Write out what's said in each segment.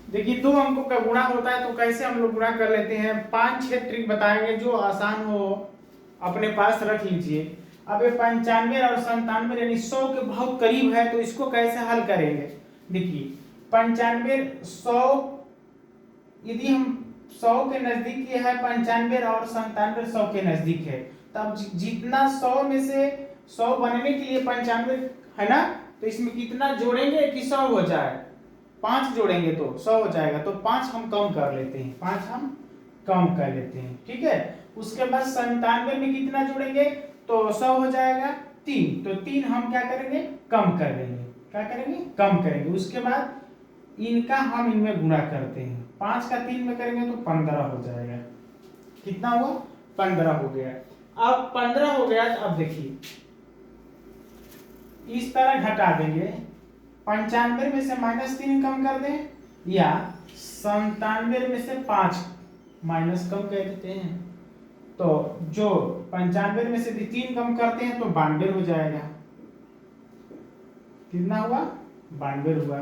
देखिए 2 अंकों का गुणा होता है तो कैसे हम लोग गुणा कर लेते हैं। 5-6 ट्रिक बताएंगे जो आसान हो, अपने पास रख लीजिए। अब ये 95 और 97 यानी 100 के बहुत करीब है, तो इसको कैसे हल करेंगे। देखिए 95 100, यदि हम 100 के नजदीक ये है 95 और 97 100 के नजदीक है, तब जितना 100 में से 100 बनने के लिए 95 है ना, तो इसमें कितना जोड़ेंगे कि 100 हो जाए। 5 जोड़ेंगे तो 100 हो जाएगा, तो 5 हम कम कर लेते हैं, 5 हम कम कर लेते हैं, ठीक है। उसके बाद 97 में कितना जोड़ेंगे तो 100 हो जाएगा 3, तो 3 हम क्या करेंगे कम कर लेंगे, क्या करेंगे कम करेंगे। उसके बाद इनका हम इनमें गुणा करते हैं, 5 का 3 में करेंगे तो 15 हो जाएगा। कितना हुआ 15 हो गया। अब 15 हो गया, अब देखिए इस तरह घटा देंगे। 95 में से -3 कम कर दें, या 97 में से 5 माइनस कम कर देते हैं, तो जो 95 में से 3 कम करते हैं तो 92 हो जाएगा। कितना हुआ 92 हुआ,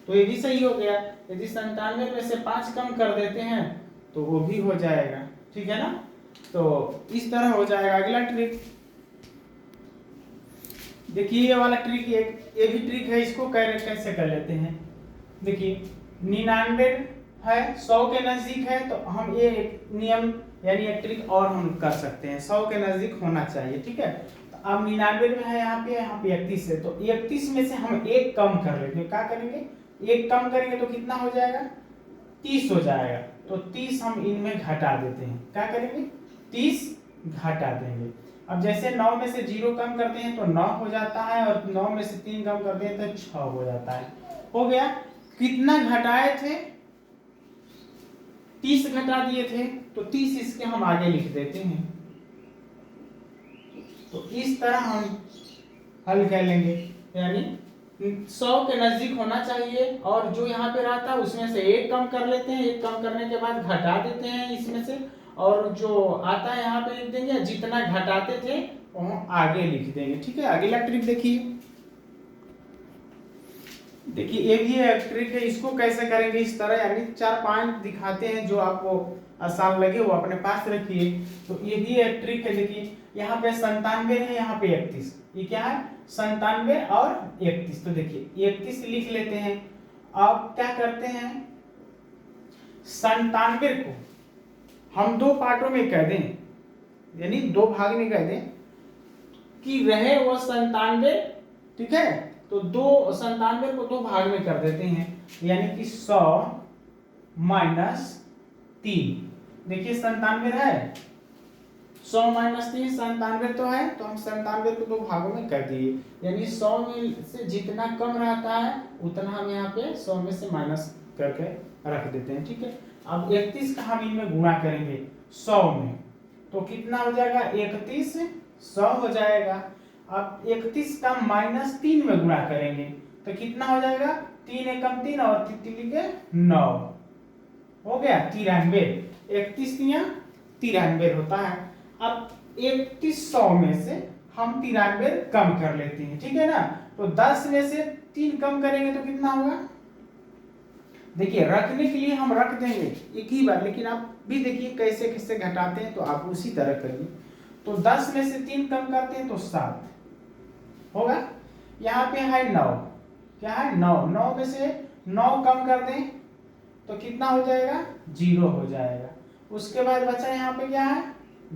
तो ये भी सही हो गया। यदि 97 में से 5 कम कर देते हैं तो वो भी हो जाएगा, ठीक है ना। तो इस तरह हो जाएगा। अगला ट्रिक देखिए, ये वाला ट्रिक ये भी ट्रिक है, इसको कैसे कर लेते हैं। देखिए 99 है 100 के नजदीक है, तो हम ये एक नियम यानी एक ट्रिक और हम कर सकते हैं, 100 के नजदीक होना चाहिए, ठीक है। तो अब 99 में है यहाँ पे 31 है, तो 31 में से हम एक कम कर लेते हैं। क्या करेंगे, एक कम करेंगे तो कितना हो जाएगा 30 हो जाएगा, तो 30 हम इनमें घटा देते हैं। क्या करेंगे 30 घटा देंगे। अब जैसे 9 में से 0 कम करते हैं तो 9 हो जाता है, और 9 में से 3 कम करते हैं तो 6 हो जाता है। हो गया। कितना घटाए थे 30 घटा दिए थे, तो 30 इसके हम आगे लिख देते हैं। तो इस तरह हम हल कर लेंगे, यानी 100 के नजदीक होना चाहिए, और जो यहाँ पे रहता है उसमें से एक कम कर लेते हैं, एक कम करने के बाद घटा देते हैं इसमें से, और जो आता है यहाँ पे लिख देंगे, जितना घटाते थे वो हम आगे लिख देंगे, ठीक है। अगला ट्रिक देखिए, देखिए ये भी एक ट्रिक है, इसको कैसे करेंगे इस तरह, यानी 4-5 दिखाते हैं, जो आपको आसान लगे वो अपने पास रखिए। तो ये भी एक ट्रिक है। देखिए यहाँ पे 97 है, यहाँ पे 31, ये क्या है 97 और 31, तो देखिए 31 लिख लेते हैं। अब क्या करते हैं 97 को हम 2 पार्टों में कह दें, यानी 2 भाग में कह दें कि रहे वो 97, ठीक है। तो 97 को 2 भाग में कर देते हैं, यानी कि 100 - 3। देखिए 97 है, 100 - 3 97 तो है, तो हम 97 को 2 भागों में कर दिए, यानी 100 में से जितना कम रहता है उतना हम यहाँ पे 100 में से माइनस करके रख देते हैं, ठीक है। अब 31 का हम इनमें गुणा करेंगे 100 में, तो कितना हो जाएगा 31 100 हो जाएगा। अब 31 का -3 में गुणा करेंगे तो कितना हो जाएगा 3 एकम 3 और 3 9 हो गया 93। 31 93 होता है। अब 31 100 में से हम 93 कम कर लेते हैं, ठीक है ना। तो 10 में से 3 कम करेंगे तो कितना होगा, देखिए रखने के लिए हम रख देंगे एक ही बार, लेकिन आप भी देखिए कैसे कैसे घटाते हैं, तो आप उसी तरह करिए। तो 10 में से 3 कम करते हैं तो 7 होगा। यहाँ पे है 9, क्या है 9, 9 में से 9 कम कर दें तो कितना हो जाएगा 0 हो जाएगा। उसके बाद बचा यहाँ पे क्या है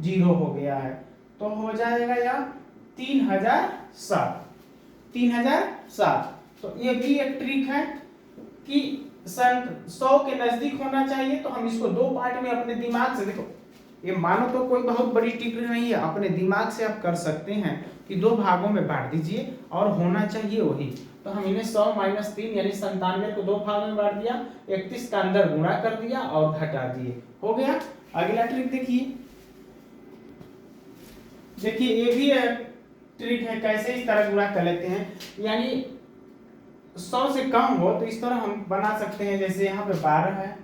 0 हो गया है, तो हो जाएगा यहाँ 3007। 3007। तो ये भी एक ट्रिक है कि 100 के नजदीक होना चाहिए, तो हम इसको 2 पार्ट में अपने दिमाग से, देखो ये मानो तो कोई बहुत बड़ी ट्रिक नहीं है, अपने दिमाग से आप कर सकते हैं कि 2 भागों में बांट दीजिए और होना चाहिए वही। तो हम इन्हें 100 - 3 यानी 97 को 2 भागों में बांट दिया, 31 का अंदर गुणा कर दिया और घटा दिए, हो गया। अगला ट्रिक देखिए, देखिए ये भी ट्रिक है, कैसे इस तरह गुणा कर लेते हैं, यानी 100 से कम हो तो इस तरह हम बना सकते हैं। जैसे यहाँ पे 12 है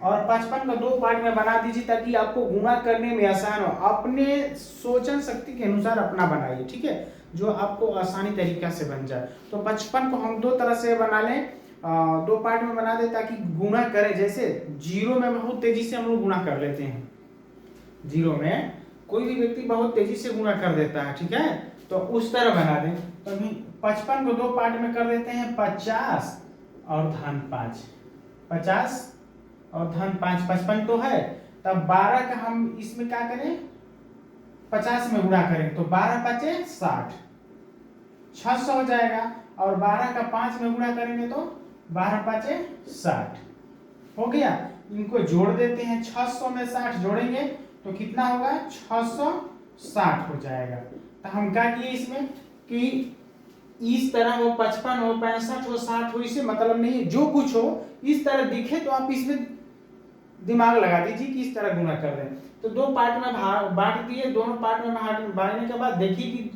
और 55 को 2 पार्ट में बना दीजिए, ताकि आपको गुणा करने में आसान हो। अपने सोचन शक्ति के अनुसार अपना बनाइए, ठीक है, जो आपको आसानी तरीका से बन जाए। तो 55 को हम 2 तरह से बना लें। दो पार्ट में बना दे ताकि गुणा करें। जैसे जीरो में बहुत तेजी से हम लोग गुणा कर लेते हैं, जीरो में कोई भी व्यक्ति बहुत तेजी से गुणा कर देता है, ठीक है, तो उस तरह बना दें। तो 55 को दो पार्ट में कर देते हैं, 50 और धन 5, 50 और धन 5, 55 तो है, तब 12 का हम इसमें क्या करें, 50 में गुणा करें तो 12 5 60, 600 हो जाएगा। और 12 का 5 में गुणा करेंगे तो 12 5 60 हो गया। इनको जोड़ देते हैं, 600 में 60 जोड़ेंगे तो कितना होगा, 660 हो जाएगा। तो हम क्या किए इसमें कि इस तरह हो 55 हो 65 हो 60 हो, इससे मतलब नहीं है, जो कुछ हो इस तरह दिखे तो आप इसमें दिमाग लगा दीजिए कि इस तरह गुणा कर दें। तो दो पार्ट में बांट दिए, दोनों पार्ट में बांटने के बाद देखिए कि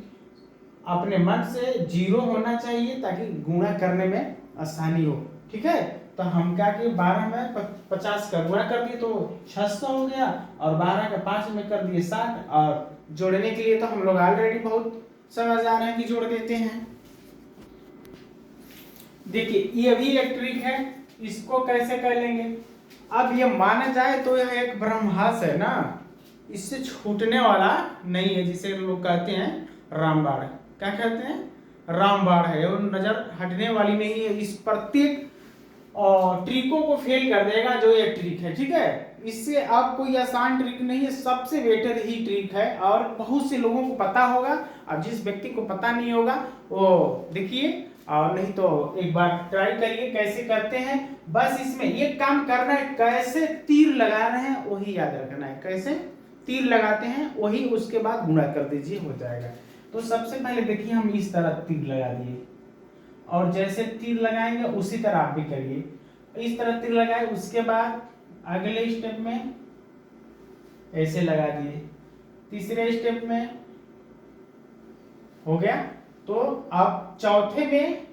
अपने मन से जीरो होना चाहिए ताकि गुणा करने में आसानी हो, ठीक है। तो हम क्या किए, 12 में 50 का गुणा कर दिए तो 600 हो गया, और 12 का 5 में कर दिए 60, और जोड़ने के लिए तो हम लोग ऑलरेडी बहुत समझ आ रहे हैं कि जोड़ देते हैं। देखिए ये भी एक ट्रिक है, इसको कैसे कर लेंगे। अब ये माना जाए तो यह एक ब्रह्मास्त्र है ना, इससे छूटने वाला नहीं है, जिसे लोग कहते हैं रामबाण। क्या कहते हैं, रामबाण है, और नजर हटने वाली नहीं है। इस प्रत्येक ट्रिकों को फेल कर देगा जो ये ट्रिक है, ठीक है। इससे आप कोई आसान ट्रिक नहीं है, सबसे बेटर ही ट्रिक है, और बहुत से लोगों को पता होगा। अब जिस व्यक्ति को पता नहीं होगा वो देखिए, और नहीं तो एक बार ट्राई करिए कैसे करते हैं। बस इसमें एक काम करना है, कैसे तीर लगा रहे हैं वही याद रखना है, कैसे तीर लगाते हैं वही, उसके बाद गुणा कर दीजिए, हो जाएगा। तो सबसे पहले देखिए हम इस तरह तीर लगा दिए, और जैसे तीर लगाएंगे उसी तरह आप भी करिए, इस तरह तीर लगाए। उसके बाद अगले स्टेप में ऐसे लगा दिए, तीसरे स्टेप में हो गया, तो अब चौथे में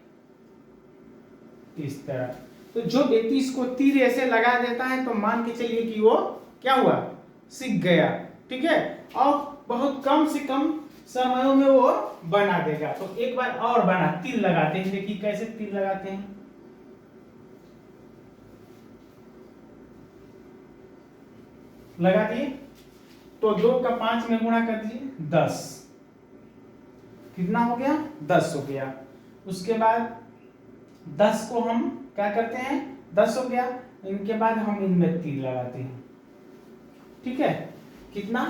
इस तरह। तो जो व्यक्ति इसको तीर ऐसे लगा देता है तो मान के चलिए कि वो क्या हुआ, सीख गया, ठीक है, और बहुत कम से कम समयों में वो बना देगा। तो एक बार और बना, तीर लगाते हैं, देखिए कैसे तीर लगाते हैं। लगा दिए तो 2 का 5 में गुणा कर दीजिए, 10, कितना हो गया, 10 हो गया। उसके बाद 10 को हम क्या करते हैं, 10 हो गया, इनके बाद हम इनमें तीर लगाते हैं, ठीक है, कितना,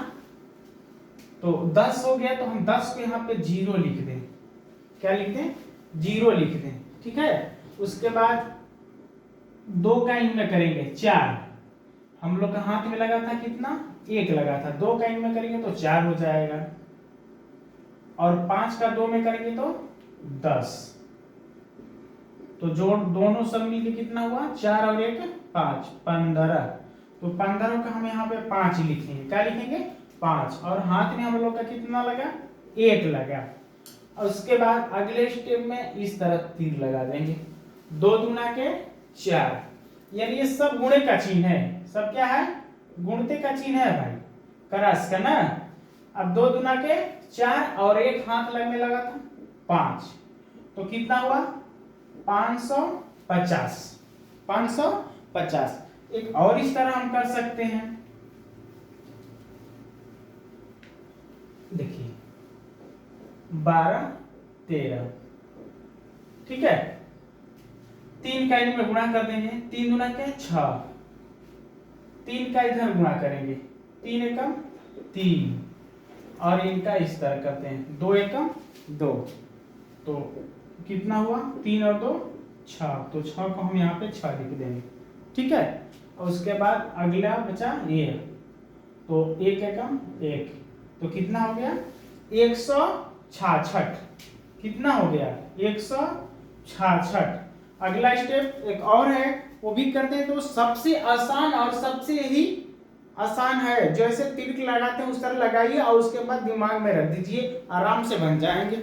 तो 10 हो गया, तो हम 10 को यहाँ पे 0 लिख दें, क्या लिख दें, 0 लिख दें, ठीक है। उसके बाद 2 का इनमें करेंगे 4, हम लोग का हाथ में लगा था कितना, 1 लगा था, 2 का इनमें करेंगे तो 4 हो जाएगा, और 5 का 2 में करेंगे तो 10, तो जोड़ दोनों सब मिलके कितना हुआ, 4 और 1 5, 15। तो 15 का हम यहाँ पे 5 लिखेंगे, क्या लिखेंगे, 5, और हाथ में हम लोग का कितना लगा, 1 लगा। और उसके बाद अगले स्टेप में इस तरह तीर लगा देंगे, 2 दूना के 4, यानी ये सब गुणे का चिन्ह है, सब क्या है, गुणते का चिन्ह है भाई, क्रॉस का ना। अब 2 दूना के 4 और 1 हाथ लगने लगा था 5, तो कितना हुआ, 550, 550। एक और इस तरह हम कर सकते हैं, देखिए 12 13, ठीक है, 3 का इनमें गुणा कर देंगे, 3 दूना के 6, 3 का इधर गुणा करेंगे, 3 एकम 3, और इनका इस तरह करते हैं, 2 एकम 2, तो कितना हुआ, 3 और 2 6, तो 6 को हम यहाँ पे 6 लिख देंगे, ठीक है। और उसके बाद अगला बचा ये, तो 1 एकम 1, तो कितना हो गया, 166, कितना हो गया, 166। अगला स्टेप एक और है, वो भी करते हैं। तो सबसे आसान और सबसे ही आसान है, जैसे तीर लगाते हैं उस तरह लगाइए, और उसके बाद दिमाग में रख दीजिए, आराम से बन जाएंगे।